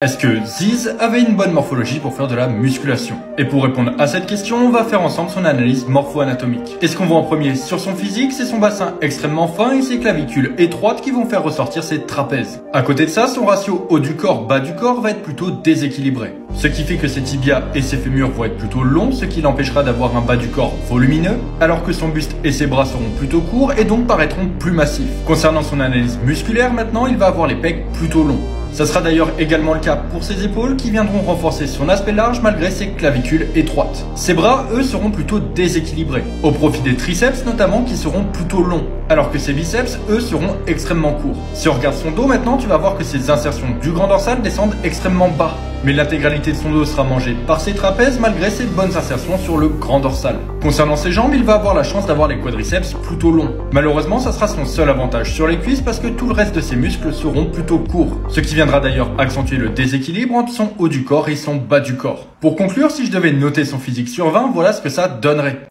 Est-ce que Ziz avait une bonne morphologie pour faire de la musculation? Et pour répondre à cette question, on va faire ensemble son analyse morpho-anatomique. Et ce qu'on voit en premier sur son physique, c'est son bassin extrêmement fin et ses clavicules étroites qui vont faire ressortir ses trapèzes. À côté de ça, son ratio haut du corps, bas du corps va être plutôt déséquilibré. Ce qui fait que ses tibias et ses fémurs vont être plutôt longs, ce qui l'empêchera d'avoir un bas du corps volumineux, alors que son buste et ses bras seront plutôt courts et donc paraîtront plus massifs. Concernant son analyse musculaire maintenant, il va avoir les pecs plutôt longs. Ça sera d'ailleurs également le cas pour ses épaules qui viendront renforcer son aspect large malgré ses clavicules étroites. Ses bras, eux, seront plutôt déséquilibrés, au profit des triceps notamment qui seront plutôt longs, alors que ses biceps, eux, seront extrêmement courts. Si on regarde son dos maintenant, tu vas voir que ses insertions du grand dorsal descendent extrêmement bas. Mais l'intégralité de son dos sera mangée par ses trapèzes malgré ses bonnes insertions sur le grand dorsal. Concernant ses jambes, il va avoir la chance d'avoir les quadriceps plutôt longs. Malheureusement, ça sera son seul avantage sur les cuisses parce que tout le reste de ses muscles seront plutôt courts. Ce qui viendra d'ailleurs accentuer le déséquilibre entre son haut du corps et son bas du corps. Pour conclure, si je devais noter son physique sur 20, voilà ce que ça donnerait.